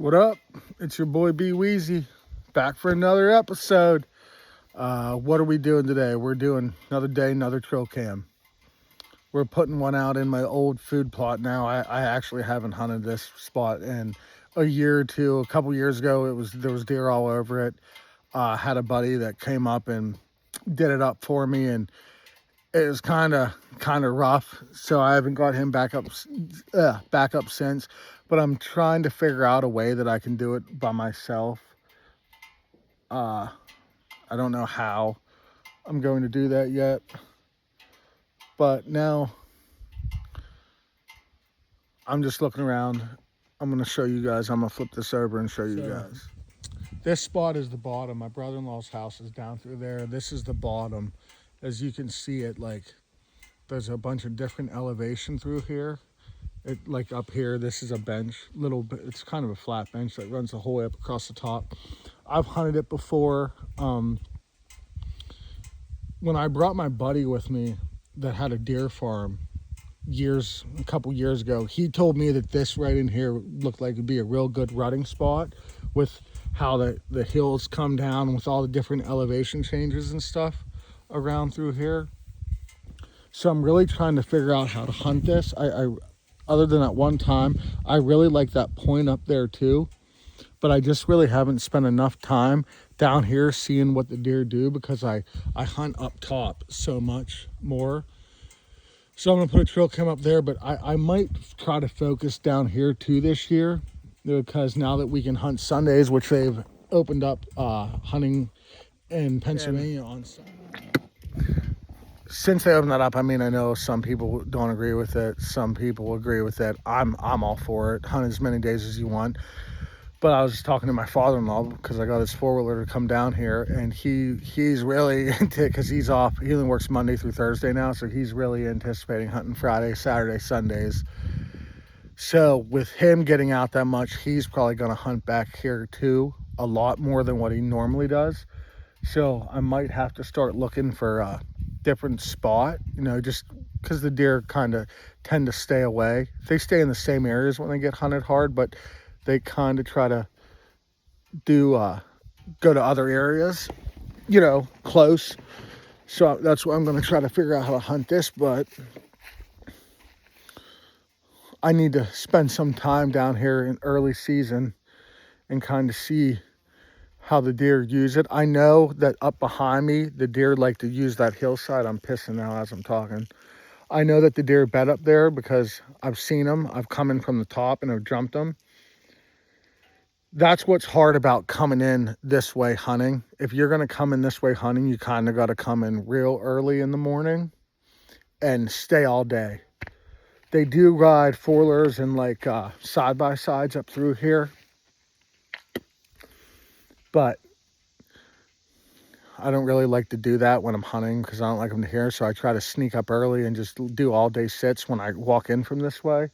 What up? It's your boy B Weezy, back for another episode. What are we doing today? We're doing another day, another trail cam. We're putting one out in my old food plot now. I actually haven't hunted this spot in a year or two. A couple years ago, there was deer all over it. Had a buddy that came up and did it up for me, and it was kind of rough. So I haven't got him back up since. But I'm trying to figure out a way that I can do it by myself. I don't know how I'm going to do that yet. But now I'm just looking around. I'm going to show you guys. I'm going to flip this over and show you guys. This spot is the bottom. My brother-in-law's house is down through there. This is the bottom. As you can see it, like, there's a bunch of different elevation through here. It, like up here, this is a bench, little bit. It's kind of a flat bench that runs the whole way up across the top. I've hunted it before. When I brought my buddy with me that had a deer farm a couple years ago, he told me that this right in here looked like it'd be a real good rutting spot with how the hills come down with all the different elevation changes and stuff around through here. So I'm really trying to figure out how to hunt this. I other than at one time, I really like that point up there too, but I just really haven't spent enough time down here seeing what the deer do because I hunt up top so much more. So I'm gonna put a trail cam up there, but I might try to focus down here too this year, because now that we can hunt Sundays, which they've opened up hunting in Pennsylvania on Sunday. Since they opened that up, I mean, I know some people don't agree with it. Some people agree with it. I'm all for it. Hunt as many days as you want. But I was just talking to my father-in-law because I got his four-wheeler to come down here, and he's really into it because he's off. He only works Monday through Thursday now, so he's really anticipating hunting Friday, Saturday, Sundays. So with him getting out that much, he's probably going to hunt back here too, a lot more than what he normally does. So I might have to start looking for a different spot, just because the deer kind of tend to stay away. They stay in the same areas when they get hunted hard, but they kind of try to go to other areas, close. So that's why I'm going to try to figure out how to hunt this, but I need to spend some time down here in early season and kind of see how the deer use it. I know that up behind me, the deer like to use that hillside. I'm pissing now as I'm talking. I know that the deer bed up there because I've seen them. I've come in from the top and I've jumped them. That's what's hard about coming in this way hunting. If you're going to come in this way hunting, you kind of got to come in real early in the morning and stay all day. They do ride four-wheelers and like side-by-sides up through here. But I don't really like to do that when I'm hunting because I don't like them to hear. So I try to sneak up early and just do all-day sits when I walk in from this way.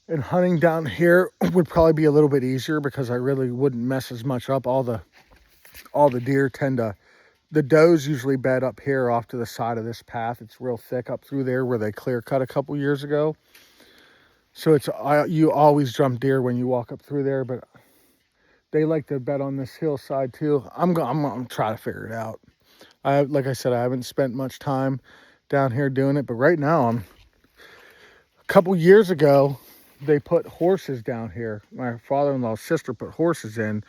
And hunting down here would probably be a little bit easier because I really wouldn't mess as much up. All the deer the does usually bed up here off to the side of this path. It's real thick up through there where they clear cut a couple years ago. So you always jump deer when you walk up through there, but they like to bed on this hillside too. I'm gonna try to figure it out. Like I said, I haven't spent much time down here doing it, but right now a couple years ago, they put horses down here. My father-in-law's sister put horses in,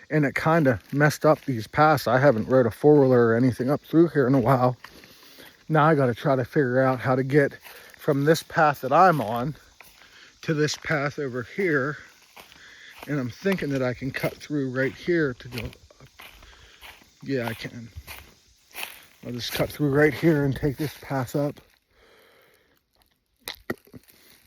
and it kind of messed up these paths. I haven't rode a four-wheeler or anything up through here in a while. Now I got to try to figure out how to get from this path that I'm on to this path over here. And I'm thinking that I can cut through right here to go up. Yeah, I can. I'll just cut through right here and take this path up.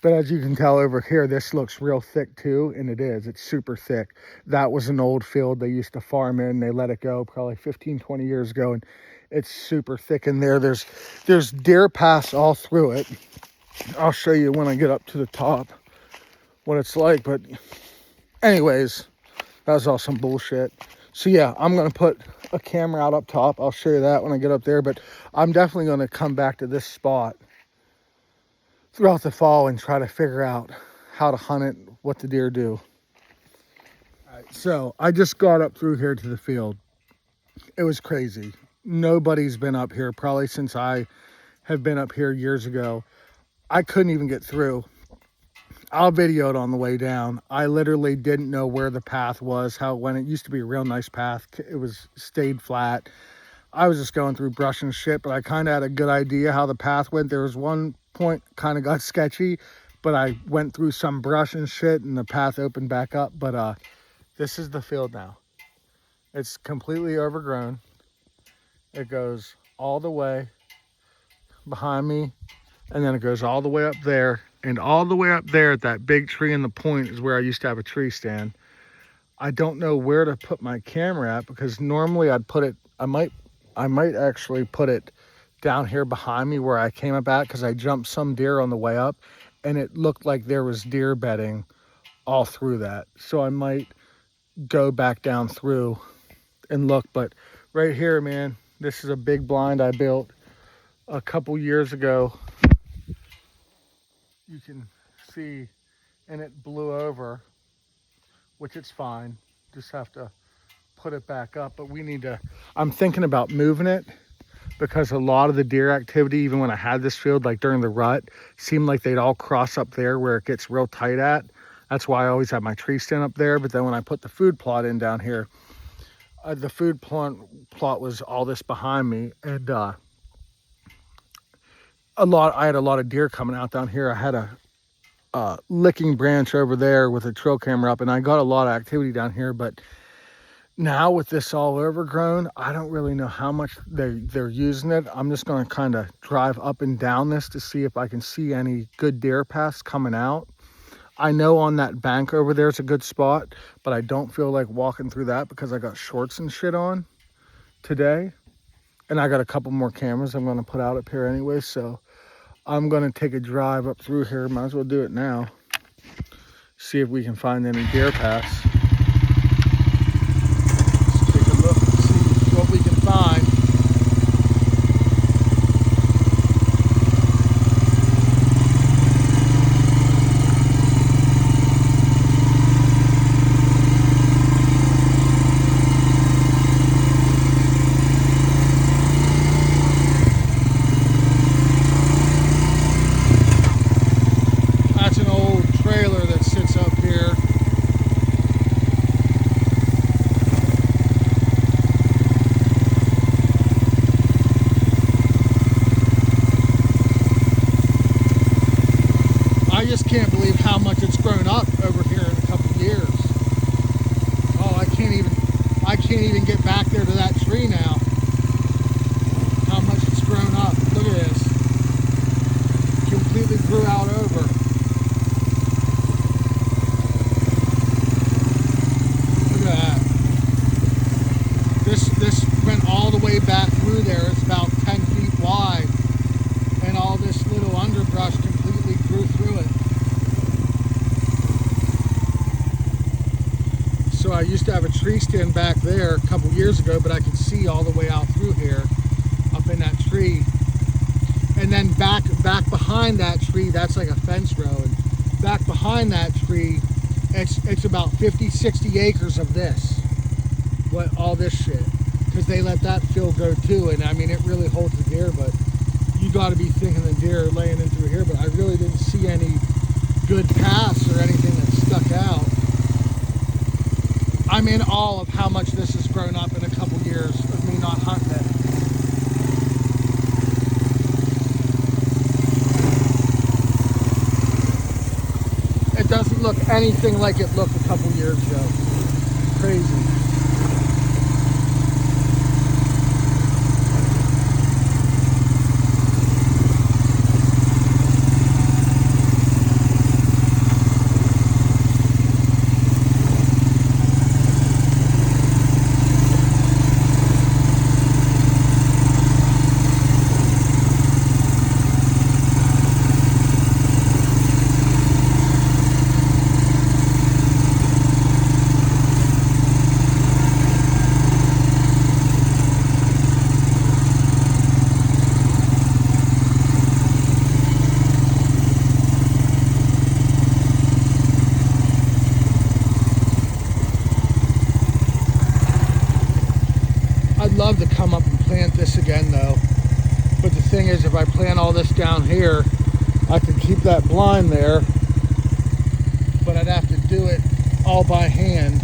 But as you can tell over here, this looks real thick too, and it is. It's super thick. That was an old field they used to farm in. They let it go probably 15, 20 years ago, and it's super thick in there. There's deer paths all through it. I'll show you when I get up to the top what it's like, but anyways, that was all some bullshit. So yeah, I'm going to put a camera out up top. I'll show you that when I get up there, but I'm definitely going to come back to this spot throughout the fall and try to figure out how to hunt it, what the deer do. So I just got up through here to the field. It was crazy. Nobody's been up here probably since I have been up here years ago. I couldn't even get through. I'll video it on the way down. I literally didn't know where the path was, when it used to be a real nice path. It was stayed flat. I was just going through brush and shit, but I kind of had a good idea how the path went. There was one point kind of got sketchy, but I went through some brush and shit and the path opened back up. But this is the field now. It's completely overgrown. It goes all the way behind me, and then it goes all the way up there, and all the way up there at that big tree in the point is where I used to have a tree stand. I don't know where to put my camera at, because normally I'd put it, I might actually put it down here behind me where I came up at, because I jumped some deer on the way up and it looked like there was deer bedding all through that. So I might go back down through and look. But right here, man, this is a big blind I built a couple years ago. You can see, and it blew over, which it's fine. Just have to put it back up. But we need to, I'm thinking about moving it, because a lot of the deer activity, even when I had this field, like during the rut, seemed like they'd all cross up there where it gets real tight at. That's why I always have my tree stand up there. But then when I put the food plot in down here, the food plot was all this behind me, and I had a lot of deer coming out down here. I had a licking branch over there with a trail camera up, and I got a lot of activity down here. But now with this all overgrown, I don't really know how much they're using it. I'm just going to kind of drive up and down this to see if I can see any good deer paths coming out. I know on that bank over there is a good spot, but I don't feel like walking through that because I got shorts and shit on today. And I got a couple more cameras I'm going to put out up here anyway. So I'm going to take a drive up through here. Might as well do it now. See if we can find any deer paths. Let's take a look and see what we can find. I just can't believe how much it's grown up over here in a couple of years. Oh, I can't even get back there to that tree now. How much it's grown up. Look at this. Completely grew out over. Look at that. This went all the way back through there. It's about 10 feet wide. And all this little underbrush completely grew through it. So I used to have a tree stand back there a couple years ago, but I could see all the way out through here, up in that tree. And then back behind that tree, that's like a fence row. And back behind that tree, it's about 50, 60 acres of this. All this shit. Because they let that field go too. And I mean, it really holds the deer, but you got to be thinking the deer are laying in through here. But I really didn't see any good paths or anything that stuck out. I'm in awe of how much this has grown up in a couple years of me not hunting it. It doesn't look anything like it looked a couple years ago. Crazy. love to come up and plant this again though. But the thing is, if I plant all this down here, I could keep that blind there, but I'd have to do it all by hand.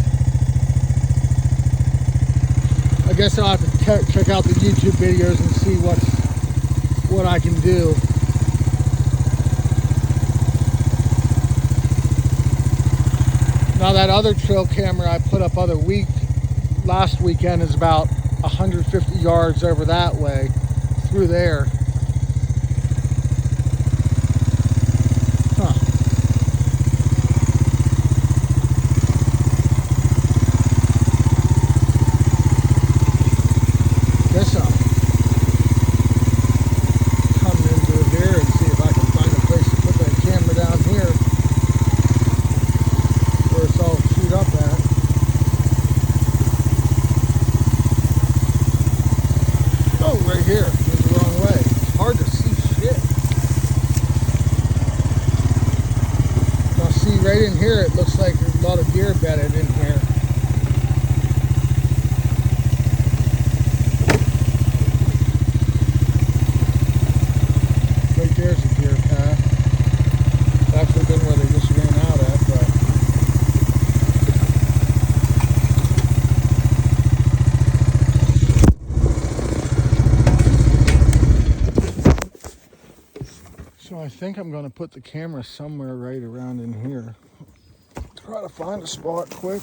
I guess I'll have to check out the YouTube videos and see what I can do. Now that other trail camera I put up last weekend is about 150 yards over that way, through there. Huh. Guess I'll come into here and see if I can find a place to put that camera down here where it's all chewed up at. Oh, right here. Went the wrong way. It's hard to see shit. Now see, right in here, it looks like there's a lot of deer bedded in here. Right there's a deer path. It's actually been where they just ran out at, but so I think I'm going to put the camera somewhere right around in here. Try to find a spot quick.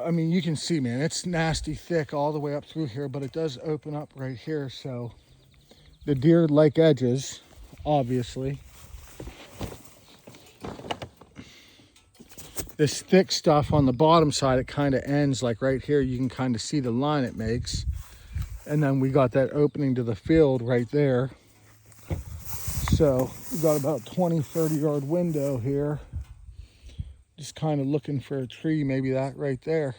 I mean, you can see, man, it's nasty thick all the way up through here, but it does open up right here. So the deer like edges, obviously. This thick stuff on the bottom side, it kind of ends like right here. You can kind of see the line it makes. And then we got that opening to the field right there. So we got about 20, 30 yard window here. Just kind of looking for a tree, maybe that right there.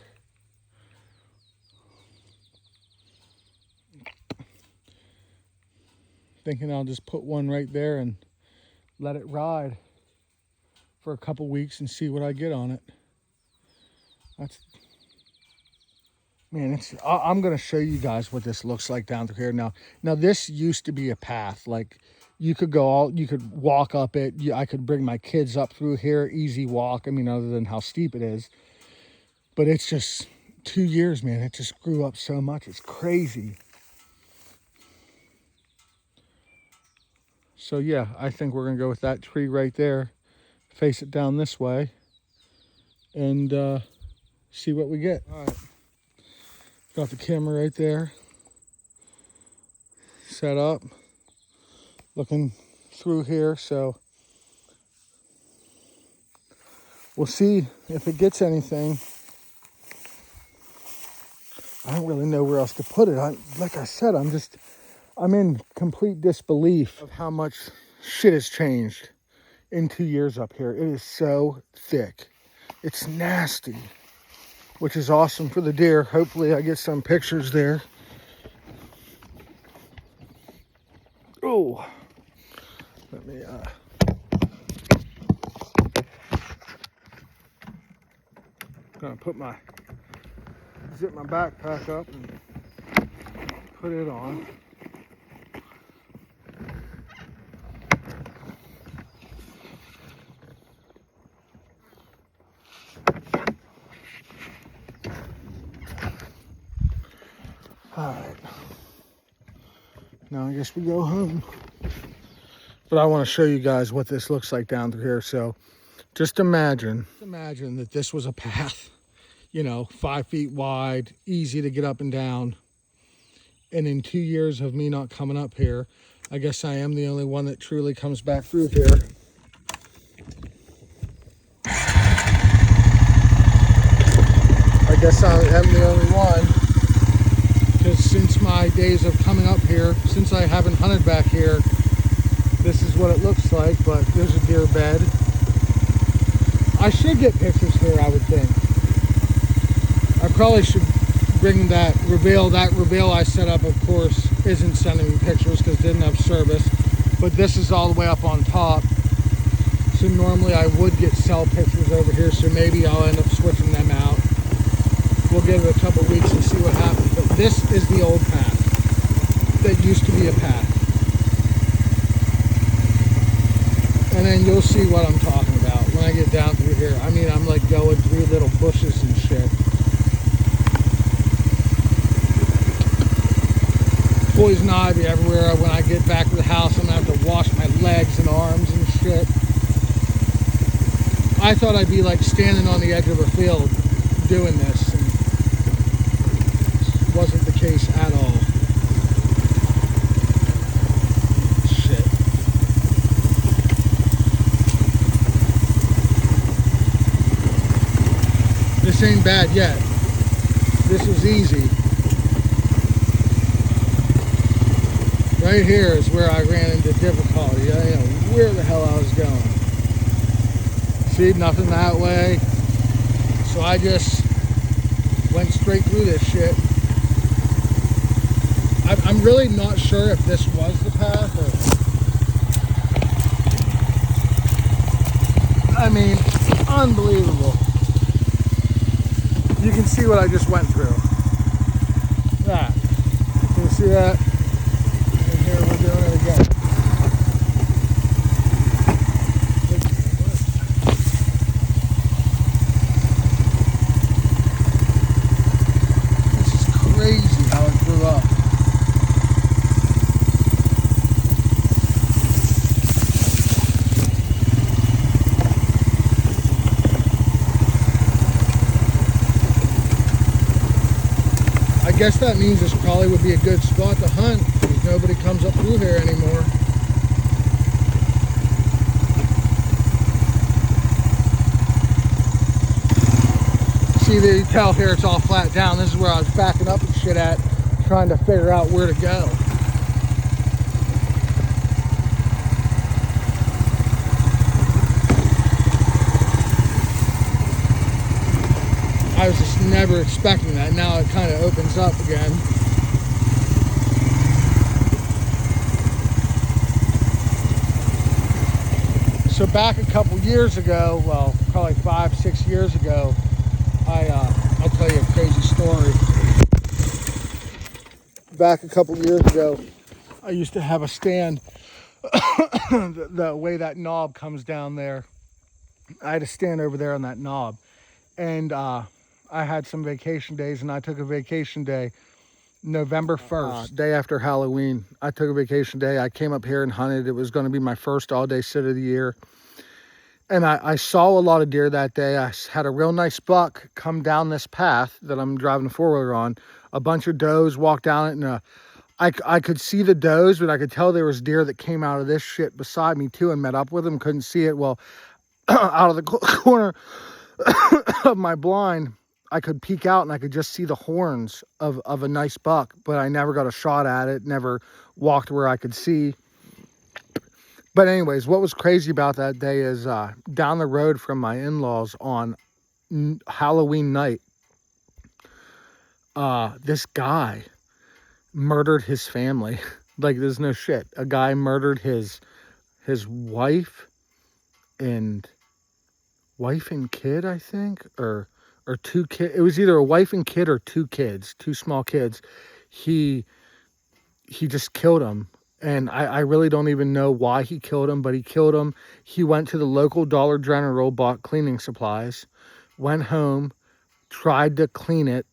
Thinking I'll just put one right there and let it ride for a couple weeks and see what I get on it. Man, I'm gonna show you guys what this looks like down through here. Now this used to be a path. Like you could walk up it. I could bring my kids up through here, easy walk. I mean, other than how steep it is. But it's just 2 years, man. It just grew up so much. It's crazy. So yeah, I think we're gonna go with that tree right there, face it down this way, and see what we get. All right. Got the camera right there, set up, looking through here, so we'll see if it gets anything. I don't really know where else to put it. Like I said, I'm in complete disbelief of how much shit has changed in 2 years up here. It is so thick. It's nasty. Which is awesome for the deer. Hopefully I get some pictures there. Oh, let me gonna zip my backpack up and put it on. All right, now I guess we go home. But I want to show you guys what this looks like down through here. So just imagine that this was a path, 5 feet wide, easy to get up and down. And in 2 years of me not coming up here, I guess I am the only one that truly comes back through here. I guess I am the only one. Because since my days of coming up here, since I haven't hunted back here, this is what it looks like. But there's a deer bed. I should get pictures here, I would think. I probably should bring that reveal. That reveal I set up, of course, isn't sending me pictures because it didn't have service. But this is all the way up on top. So normally I would get cell pictures over here. So maybe I'll end up switching them out. We'll give it a couple weeks and see what happens. But this is the old path that used to be a path. And then you'll see what I'm talking about when I get down through here. I mean, I'm like going through little bushes and shit. Poison ivy everywhere. When I get back to the house, I'm gonna have to wash my legs and arms and shit. I thought I'd be like standing on the edge of a field doing this, and it wasn't the case at all. Shit. This ain't bad yet. This is easy. Right here is where I ran into difficulty. I didn't know where the hell I was going. See, nothing that way. So I just went straight through this shit. I'm really not sure if this was the path or... I mean, unbelievable. You can see what I just went through. That. Can you see that? And here we're doing it again. This is crazy how it grew up. I guess that means this probably would be a good spot to hunt because nobody comes up through here anymore. See, there you tell here it's all flat down. This is where I was backing up and shit at, trying to figure out where to go. I was just never expecting that. Now it kind of opens up again. So back a couple years ago, well, probably 5-6 years ago, I'll tell you a crazy story. Back a couple years ago, I used to have a stand. The way that knob comes down there, I had a stand over there on that knob. And I had some vacation days, and I took a vacation day November 1st, day after Halloween. I took a vacation day. I came up here and hunted. It was going to be my first all-day sit of the year. And I saw a lot of deer that day. I had a real nice buck come down this path that I'm driving the four-wheeler on. A bunch of does walked down it, and I could see the does, but I could tell there was deer that came out of this shit beside me too and met up with them. Couldn't see it. Well, out of the corner of my blind, I could peek out and I could just see the horns of a nice buck, but I never got a shot at it, never walked where I could see. But anyways, what was crazy about that day is down the road from my in-laws on Halloween night, this guy murdered his family. Like, there's no shit. A guy murdered his wife and kid, I think, or two kids. It was either a wife and kid or two kids, two small kids. He just killed them. And I really don't even know why he killed him, but he killed him. He went to the local Dollar General, bought cleaning supplies, went home, tried to clean it.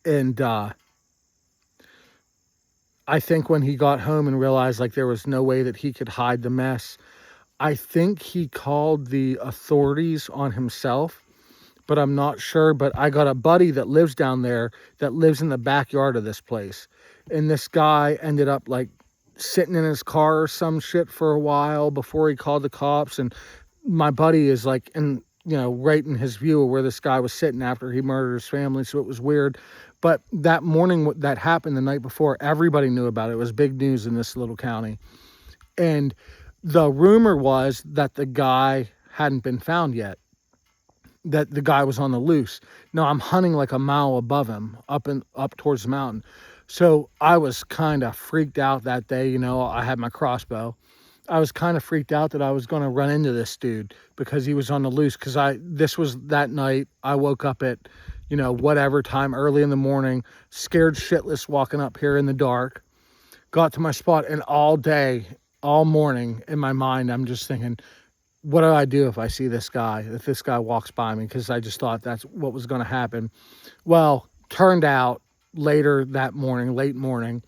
And I think when he got home and realized like there was no way that he could hide the mess, I think he called the authorities on himself, but I'm not sure. But I got a buddy that lives down there that lives in the backyard of this place. And this guy ended up like sitting in his car or some shit for a while before he called the cops. And my buddy is like in, right in his view of where this guy was sitting after he murdered his family. So it was weird. But that morning that happened the night before, everybody knew about it. It was big news in this little county. And the rumor was that the guy hadn't been found yet, that the guy was on the loose. Now I'm hunting like a mile above him, up towards the mountain. So I was kind of freaked out that day. I had my crossbow. I was kind of freaked out that I was going to run into this dude because he was on the loose. Because this was that night. I woke up at you know, whatever time, early in the morning, scared shitless walking up here in the dark. Got to my spot, and all day, all morning in my mind, I'm just thinking, what do I do if I see this guy, if this guy walks by me? Because I just thought that's what was going to happen. Well, turned out later that morning, late morning,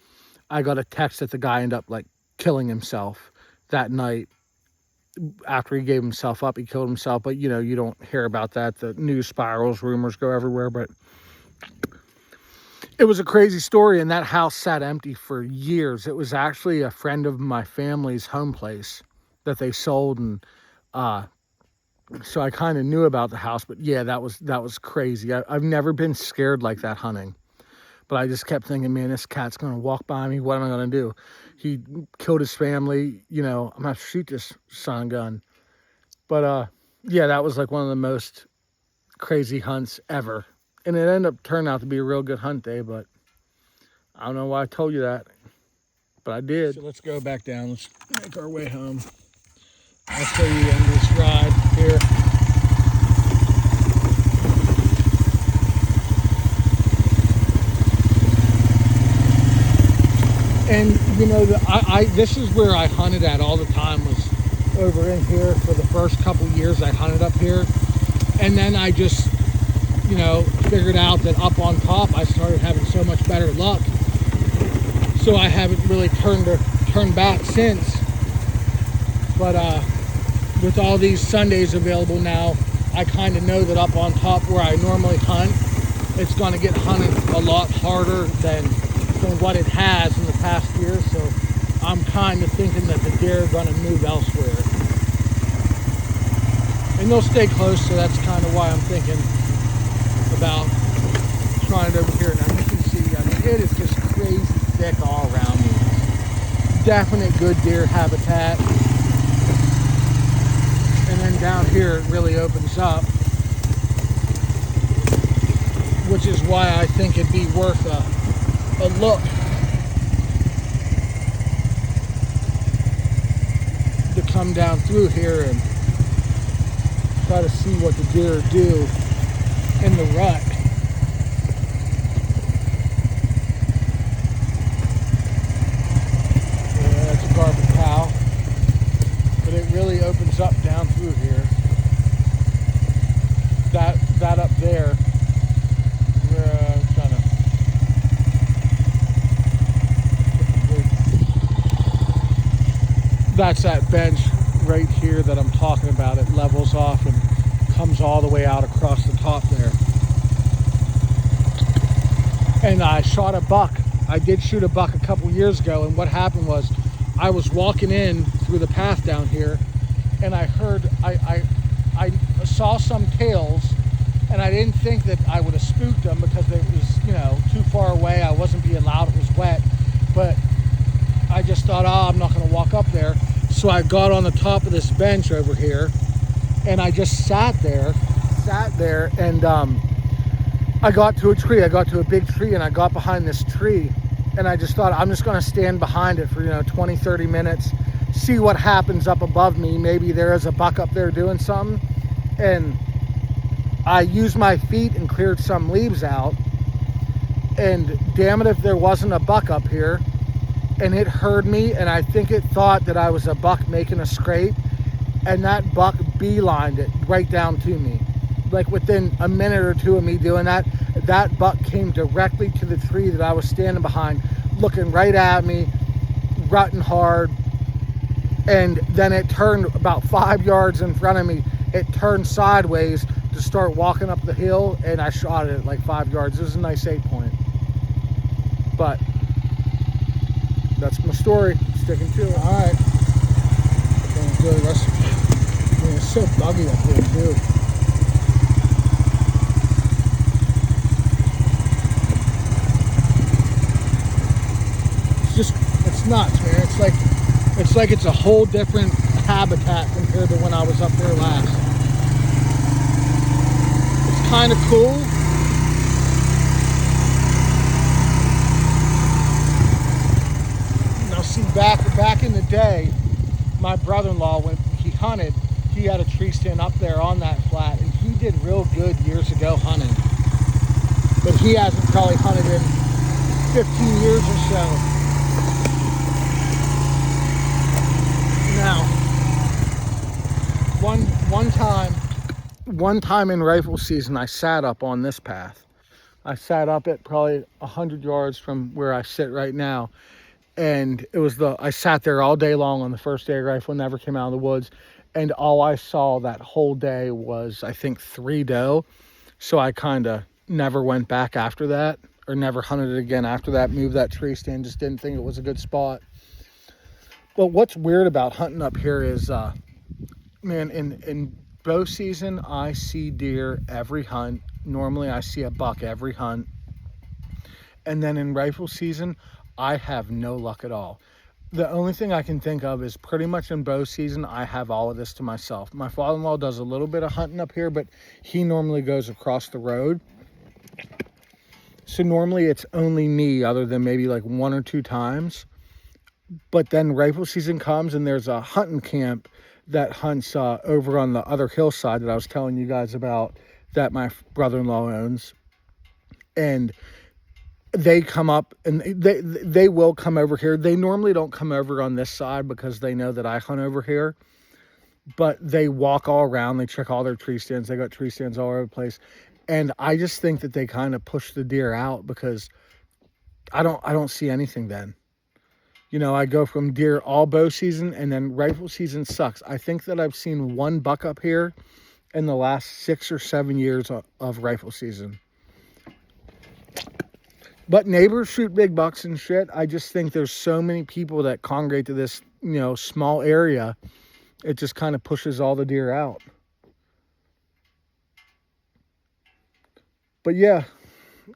I got a text that the guy ended up like killing himself that night. After he gave himself up, he killed himself. But, you know, you don't hear about that. The news spirals, rumors go everywhere. But it was a crazy story, and that house sat empty for years. It was actually a friend of my family's home place that they sold, and so I kind of knew about the house. But yeah, that was crazy. I've never been scared like that hunting. But I just kept thinking, man, this cat's going to walk by me. What am I going to do? He killed his family. You know, I'm going to shoot this son of a gun. But, yeah, that was like one of the most crazy hunts ever. And it ended up turning out to be a real good hunt day. But I don't know why I told you that. But I did. So let's go back down. Let's make our way home. I'll show you the end of this ride here. And, you know, this is where I hunted at all the time, was over in here. For the first couple years I hunted up here. And then I just, you know, figured out that up on top I started having so much better luck. So I haven't really turned back since. But with all these Sundays available now, I kind of know that up on top where I normally hunt, it's going to get hunted a lot harder than what it has in the past year. So I'm kind of thinking that the deer are going to move elsewhere, and they'll stay close. So that's kind of why I'm thinking about trying it over here. Now you can see, I mean, it is just crazy thick all around me. Definite good deer habitat. And then down here it really opens up, which is why I think it'd be worth a look to come down through here and try to see what the deer do in the rut. Yeah, that's a garbage cow, but it really opens up down through here. That up there, that's that bench right here that I'm talking about. It levels off and comes all the way out across the top there. And I shot a buck. I did shoot a buck a couple years ago, and what happened was I was walking in through the path down here, and I heard, I saw some tails, and I didn't think that I would have spooked them because it was, you know, too far away. I wasn't being loud, it was wet, but I just thought, oh, I'm not going to walk up there. So I got on the top of this bench over here, and I just sat there, and I got to a tree. I got to a big tree, and I got behind this tree, and I just thought, I'm just going to stand behind it for, you know, 20, 30 minutes, see what happens up above me. Maybe there is a buck up there doing something. And I used my feet and cleared some leaves out, and damn it if there wasn't a buck up here. And it heard me, and I think it thought that I was a buck making a scrape, and that buck beelined it right down to me. Like within a minute or two of me doing that, that buck came directly to the tree that I was standing behind, looking right at me, rutting hard. And then it turned about 5 yards in front of me. It turned sideways to start walking up the hill, and I shot it at like 5 yards. This is a nice 8-point. But that's my story. Sticking to it. All right. Going to go the rest of it. I mean, it's so buggy up here too. It's nuts, man. It's like it's a whole different habitat compared to when I was up there last. It's kind of cool. Now see, back in the day, my brother-in-law, when he hunted, he had a tree stand up there on that flat, and he did real good years ago hunting. but he hasn't probably hunted in 15 years or so. Now, one time in rifle season, I sat up on this path. I sat up at probably 100 yards from where I sit right now. And I sat there all day long on the first day of rifle, never came out of the woods. And all I saw that whole day was, I think, 3 doe. So I kind of never went back after that, or never hunted it again after that, moved that tree stand, just didn't think it was a good spot. But what's weird about hunting up here is, man, in bow season, I see deer every hunt. Normally I see a buck every hunt. And then in rifle season, I have no luck at all. The only thing I can think of is pretty much in bow season, I have all of this to myself. My father-in-law does a little bit of hunting up here, but he normally goes across the road. So normally it's only me, other than maybe like 1 or 2 times. But then rifle season comes and there's a hunting camp that hunts over on the other hillside that I was telling you guys about, that my brother-in-law owns. And they come up, and they will come over here. They normally don't come over on this side because they know that I hunt over here, but they walk all around. They check all their tree stands. They got tree stands all over the place. And I just think that they kind of push the deer out, because I don't see anything then. You know, I go from deer all bow season, and then rifle season sucks. I think that I've seen 1 buck up here in the last 6 or 7 years of rifle season. But neighbors shoot big bucks and shit. I just think there's so many people that congregate to this, small area. It just kind of pushes all the deer out. But yeah,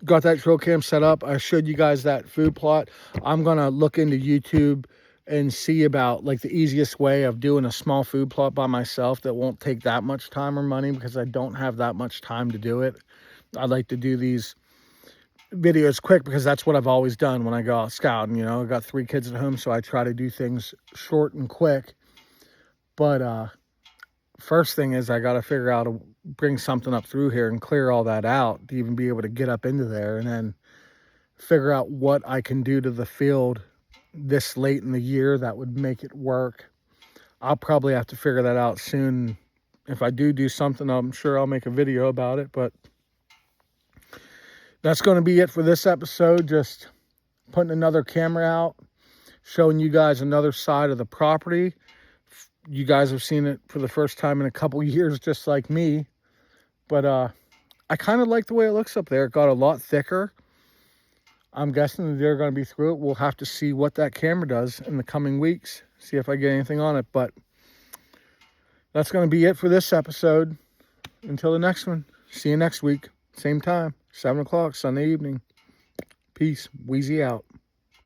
got that trail cam set up. I showed you guys that food plot. I'm going to look into YouTube and see about like the easiest way of doing a small food plot by myself that won't take that much time or money, because I don't have that much time to do it. I like to do these videos quick because that's what I've always done when I go out scouting. I got 3 kids at home, so I try to do things short and quick. But first thing is I got to figure out to bring something up through here and clear all that out to even be able to get up into there, and then figure out what I can do to the field this late in the year that would make it work. I'll probably have to figure that out soon. If I do something, I'm sure I'll make a video about it. But that's going to be it for this episode. Just putting another camera out, showing you guys another side of the property. You guys have seen it for the first time in a couple years, just like me. But I kind of like the way it looks up there. It got a lot thicker. I'm guessing that they're going to be through it. We'll have to see what that camera does in the coming weeks. See if I get anything on it. But that's going to be it for this episode. Until the next one. See you next week. Same time. 7 o'clock Sunday evening. Peace. Wheezy out.